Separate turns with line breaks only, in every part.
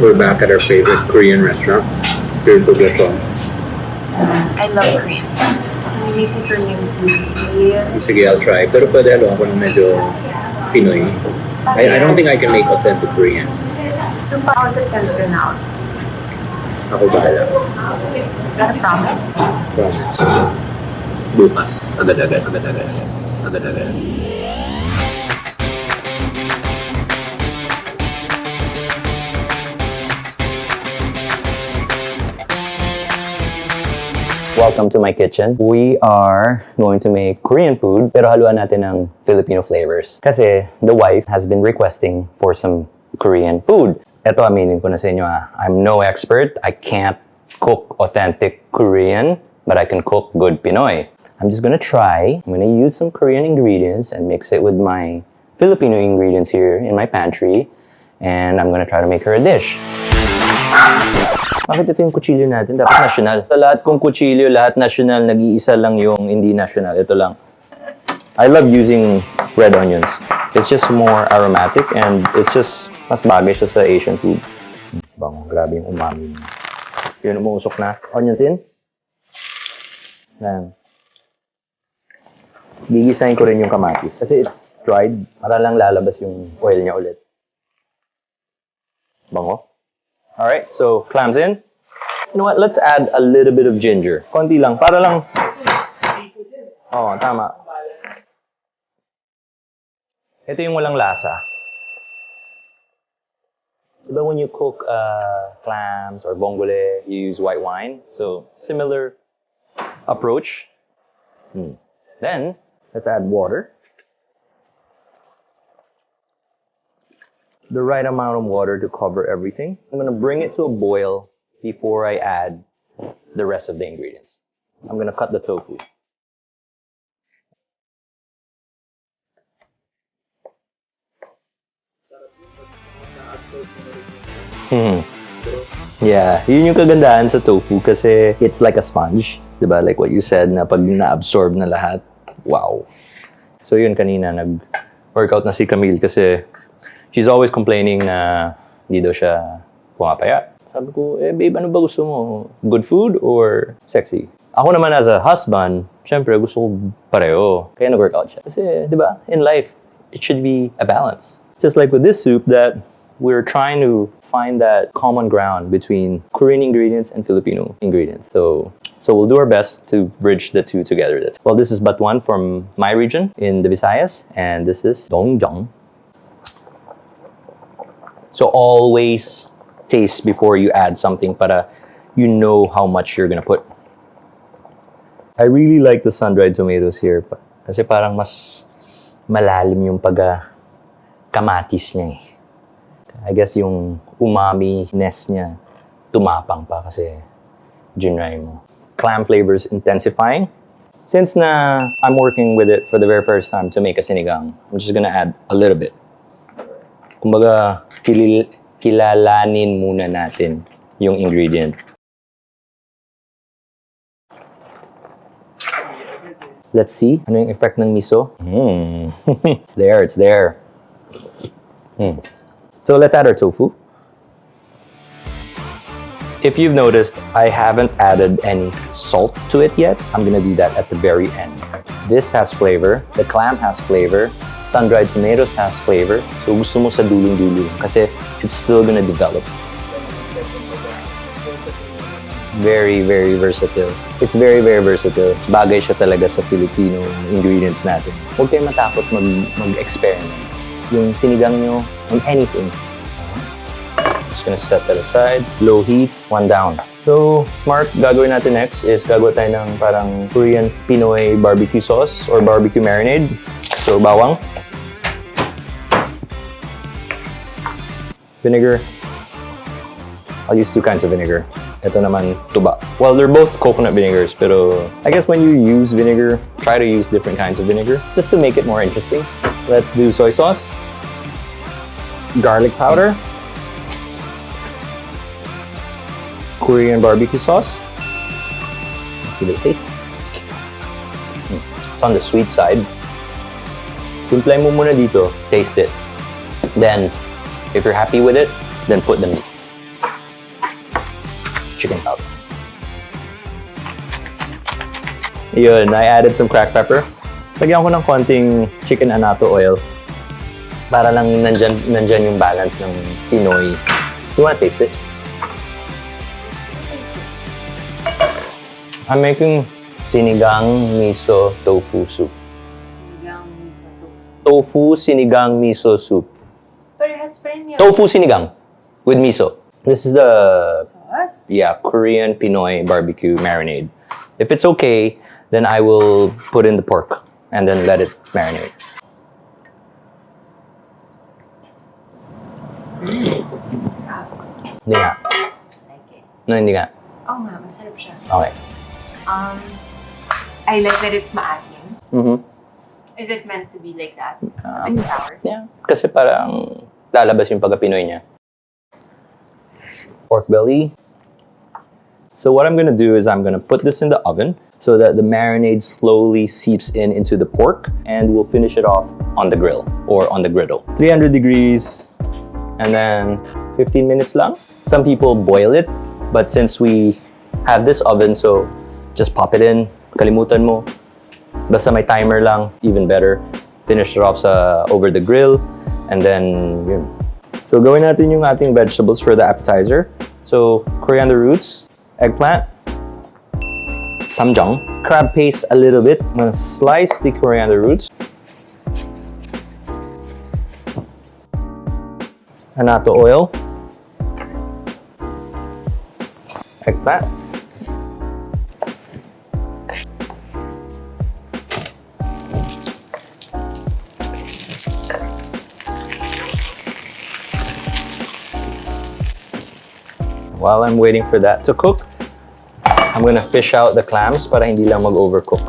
We're back at our favorite Korean restaurant. Here to get on.
I love Korean. Can you make me Korean food, please?
Sige, I'll try. Pero pwede ako ng medyo Pinoy. I don't think I can make authentic Korean.
So, how's it gonna turn out?
Ako bahala.
Is that a promise?
Promise. Bukas. Agad-agad. Agad-agad.
Welcome to my kitchen. We are going to make Korean food pero haluan natin ng Filipino flavors. Kasi the wife has been requesting for some Korean food. Ito aminin ko na sa inyo I'm no expert. I can't cook authentic Korean, but I can cook good Pinoy. I'm just gonna try. I'm gonna use some Korean ingredients and mix it with my Filipino ingredients here in my pantry. And I'm gonna try to make her a dish. Bakit ito yung kutsilyo natin? Dapat national. Sa lahat kong kutsilyo, lahat national, nag-iisa lang yung hindi national. Ito lang. I love using red onions. It's just more aromatic and it's just mas bagay siya sa Asian food. Bango, grabe yung umami. Yun, umuusok na. Onions in. Yan. Gigisahin ko rin yung kamatis. Kasi it's dried. Para lang lalabas yung oil niya ulit. Bango. Alright, so clams in. You know what? Let's add a little bit of ginger. Konti lang. Para lang... Oo, tama. Ito yung walang lasa. Diba when you cook clams or bongole, you use white wine? So, similar approach. Then, let's add water. The right amount of water to cover everything. I'm going to bring it to a boil before I add the rest of the ingredients. I'm going to cut the tofu. Yeah, yun yung kagandahan sa tofu kasi it's like a sponge. Diba? Like what you said na pag na-absorb na lahat, wow. So yun kanina, nag-workout na si Camille kasi she's always complaining na hindi daw siya pumapayat. Sabi ko, babe, ano ba gusto mo? Good food or sexy? Ako naman as a husband, syempre gusto ko pareho. Kaya nag-workout siya. Kasi, di ba, in life, it should be a balance. Just like with this soup that we're trying to find that common ground between Korean ingredients and Filipino ingredients. So we'll do our best to bridge the two together. Well, this is batuan from my region in the Visayas, and this is dongjang. So always taste before you add something para you know how much you're gonna put. I really like the sun-dried tomatoes here kasi parang mas malalim yung kamatis niya eh. I guess yung umami-ness niya tumapang pa kasi ginry mo. Clam flavors intensifying. Since na I'm working with it for the very first time to make a sinigang, I'm just gonna add a little bit. Kumbaga, kilalanin muna natin yung ingredient. Let's see. Ano yung effect ng miso? It's there. So let's add our tofu. If you've noticed, I haven't added any salt to it yet. I'm gonna do that at the very end. This has flavor. The clam has flavor. Sun-dried tomatoes has flavor. So gusto mo sa dulong-dulong kasi it's still gonna develop. Very, very versatile. It's very, very versatile. Bagay siya talaga sa Filipino ingredients natin. Huwag kayo matakot mag-experiment. Yung sinigang nyo on anything. Just gonna set that aside. Low heat, 1 down. So, Mark, gagawin natin next is gagawin tayo ng parang Korean Pinoy barbecue sauce or barbecue marinade. So, bawang. Vinegar. I'll use 2 kinds of vinegar. Ito naman, tuba. Well, they're both coconut vinegars, pero I guess when you use vinegar, try to use different kinds of vinegar just to make it more interesting. Let's do soy sauce, garlic powder, Korean barbecue sauce. Give it a taste. It's on the sweet side. Timplay mo muna dito, taste it. Then, if you're happy with it, then put the meat. Chicken powder. Yun, I added some cracked pepper. Lagyan ko ng konting chicken annatto oil para lang nandyan yung balance ng Pinoy. You wanna taste it? I'm making sinigang miso tofu soup.
Sinigang miso to.
Tofu sinigang miso soup.
Parehas pa rin yun.
Tofu sinigang with miso. This is the
Sauce?
Korean Pinoy barbecue marinade. If it's okay, then I will put in the pork and then let it marinate.
Sarap.
Hindi nga.
Like it.
No, hindi nga.
Oo nga, masarap siya.
Okay.
I like that it's maasim.
Mm-hmm.
Is it meant to be like that? And sour?
Yeah. Kasi parang lalabas yung pagka-Pinoy niya. Pork belly. So what I'm gonna do is I'm gonna put this in the oven so that the marinade slowly seeps into the pork, and we'll finish it off on the grill or on the griddle. 300 degrees, and then 15 minutes lang. Some people boil it, but since we have this oven, so just pop it in, kalimutan mo. Basta may timer lang, even better. Finish it off over the grill, and then yun. So gawin natin yung ating vegetables for the appetizer. So coriander roots, eggplant, samjang, crab paste a little bit. I'm gonna slice the coriander roots. Annatto oil, eggplant, while I'm waiting for that to cook, I'm gonna fish out the clams para hindi lang mag-overcook.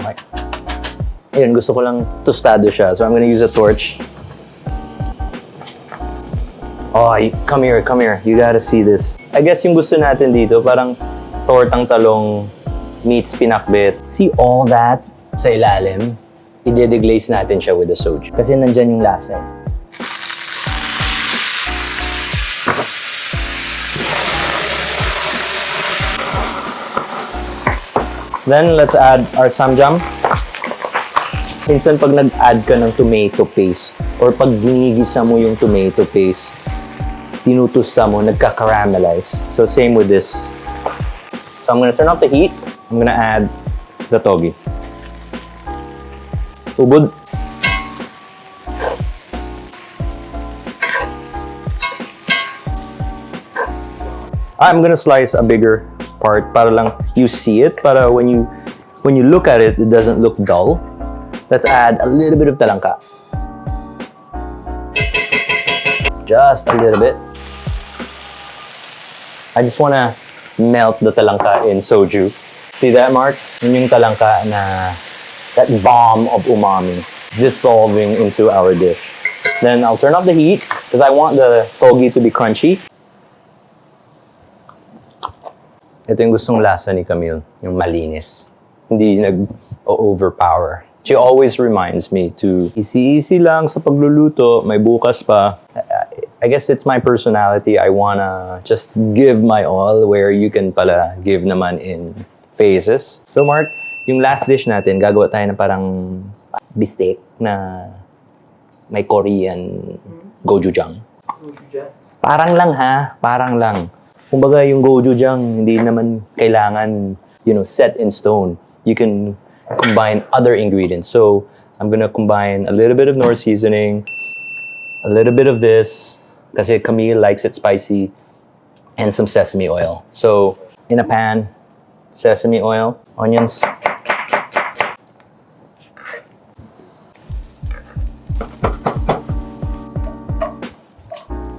Okay. Ayun, gusto ko lang tostado siya. So I'm gonna use a torch. Oh, come here. You gotta see this. I guess yung gusto natin dito, parang tortang talong meets pinakbet. See all that sa ilalim? I-deglaze natin siya with the soju. Kasi nandyan yung lasa. Then, let's add our samjam. Minsan, pag nag-add ka ng tomato paste or pag ginigisa mo yung tomato paste, tinutusta mo, nagka-caramelize. So, same with this. So, I'm gonna turn off the heat. I'm gonna add the togi. Ubod. I'm gonna slice a bigger part para lang you see it, para when you look at it, it doesn't look dull. Let's add a little bit of talangka. Just a little bit. I just wanna melt the talangka in soju. See that, Mark? Yun yung talangka na that bomb of umami dissolving into our dish. Then I'll turn off the heat because I want the togi to be crunchy. Ito yung gustong lasa ni Camille, yung malinis. Hindi nag-overpower. She always reminds me to easy lang sa pagluluto, may bukas pa. I guess it's my personality. I wanna just give my all where you can pala give naman in phases. So Mark, yung last dish natin, gagawa tayo ng parang bistek na may Korean gochujang. Parang lang ha, parang lang. Kumbaga yung gochujang hindi naman kailangan, set in stone. You can combine other ingredients. So I'm gonna combine a little bit of Knorr seasoning, a little bit of this, kasi Camille likes it spicy, and some sesame oil. So in a pan, sesame oil, onions.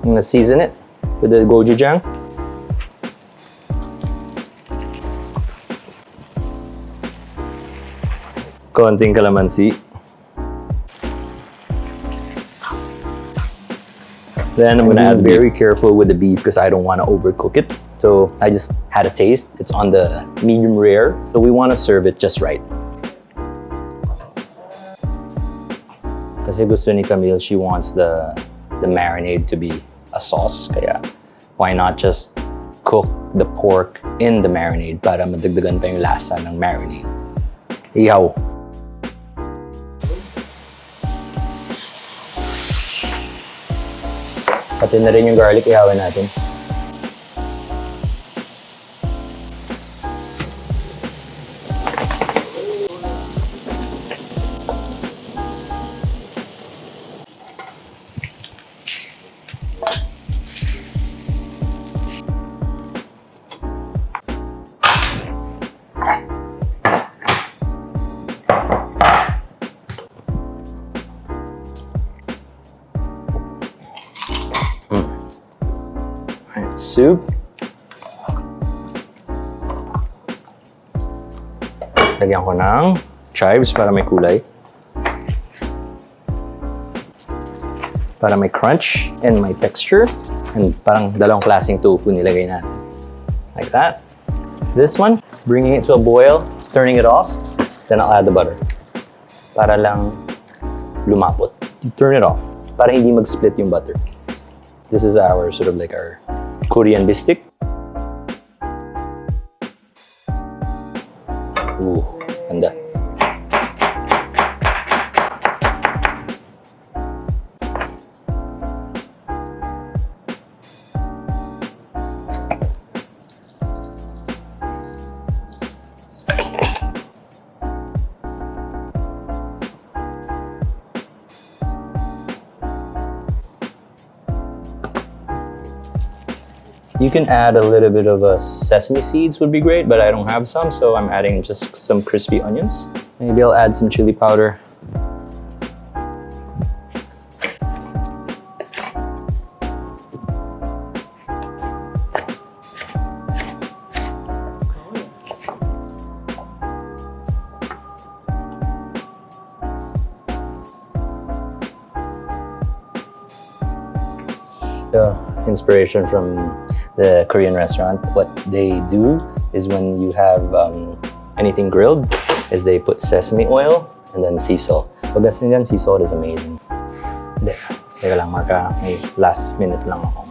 I'm gonna season it with the gochujang. Konting kalamansi. Then I'm gonna add very careful with the beef because I don't want to overcook it. So I just had a taste. It's on the medium rare. So we want to serve it just right. Kasi Kasi gusto ni Camille, she wants the marinade to be a sauce. Kaya why not just cook the pork in the marinade para madagdagan pa yung lasa ng marinade. Ihaw. Pati na rin yung garlic, ihawin natin. Soup. Lagyan ko ng chives para may kulay. Para may crunch and may texture. And parang dalawang klaseng tofu nilagay natin. Like that. This one, bringing it to a boil, turning it off, then I'll add the butter. Para lang lumapot. Turn it off. Para hindi mag-split yung butter. This is our sort of like our Korean bistek. Ooh, ganda. You can add a little bit of sesame seeds would be great, but I don't have some, so I'm adding just some crispy onions. Maybe I'll add some chili powder. Inspiration from the Korean restaurant. What they do is when you have anything grilled, is they put sesame oil and then sea salt. Pagdating dyan, sea salt is amazing. Hindi. Teka lang, Marka. May last minute lang ako.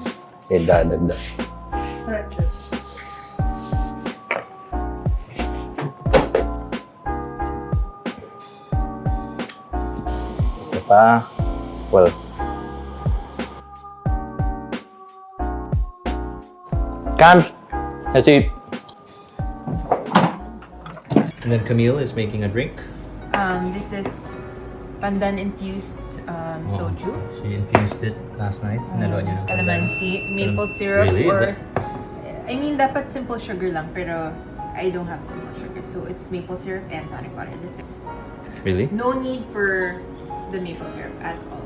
Idadagdag. Isa pa. Well, Cams, let's eat. And then Camille is making a drink.
This is pandan infused soju.
She infused it last night. Nalo niya ng
Calamansi, maple syrup,
Really?
or I mean, dapat simple sugar lang, pero I don't have simple sugar, so it's maple syrup and tonic water. That's it.
Really?
No need for the maple syrup at all.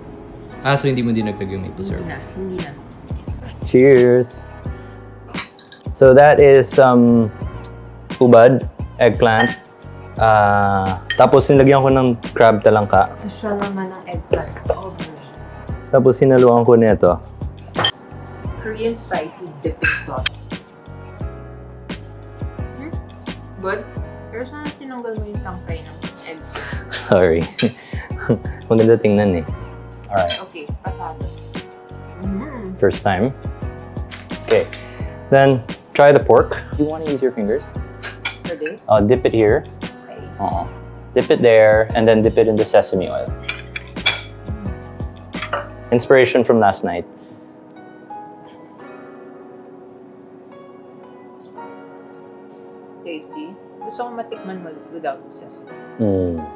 Ah, so hindi mo dinagdag yung maple syrup?
Hindi na.
Cheers! So that is ubad, eggplant. Tapos nilagyan ko ng crab talangka.
So siya naman ang eggplant.
Tapos sinaluan ko nito.
Korean spicy dipping sauce. Good? Pero sana tinanggal mo yung tangkay ng egg.
Sorry. Maganda tingnan eh. Alright.
Okay, pasado.
First time. Okay. Then, try the pork. Do you want to use your fingers?
For this?
Dip it here.
Okay.
Dip it there, and then dip it in the sesame oil. Inspiration from last night.
Tasty. Gusto ko matikman without the sesame.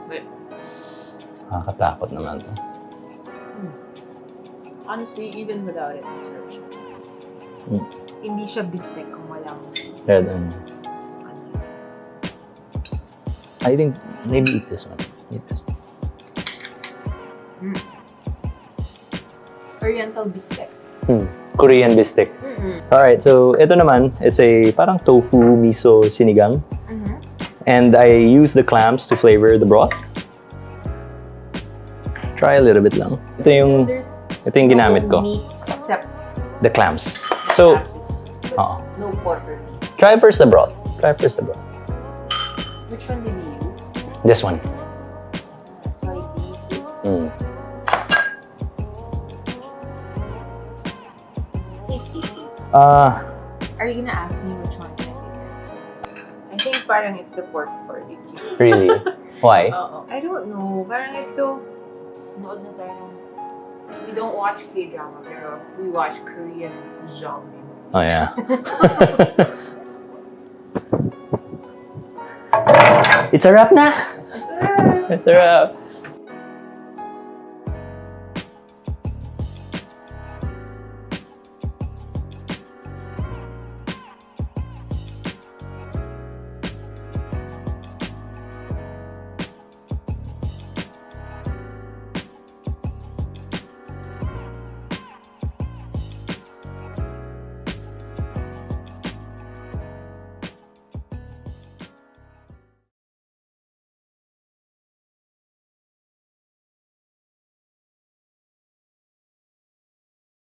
But,
Nakakatakot naman to.
honestly, even without it, masarap siya. Hindi siya bistek kung walang
Red onion. I think maybe eat this one. Eat this one.
Oriental bistek.
Korean bistek. Alright, so ito naman, it's a parang tofu miso sinigang. And I use the clams to flavor the broth. Try a little bit lang. Ito yung ginamit ko.
Meat except
The clams. So,
no pork or meat.
try first the broth. Try first the broth.
Which one did you use?
This one.
Soy beef. Are you gonna ask me which one's my favorite? I think parang it's the pork barbecue.
Really? Why?
I don't know. Parang it's so... Nood na tayo ng... We don't watch K-drama, pero we watch Korean zombie.
Oh, yeah. It's a wrap na! It's a wrap!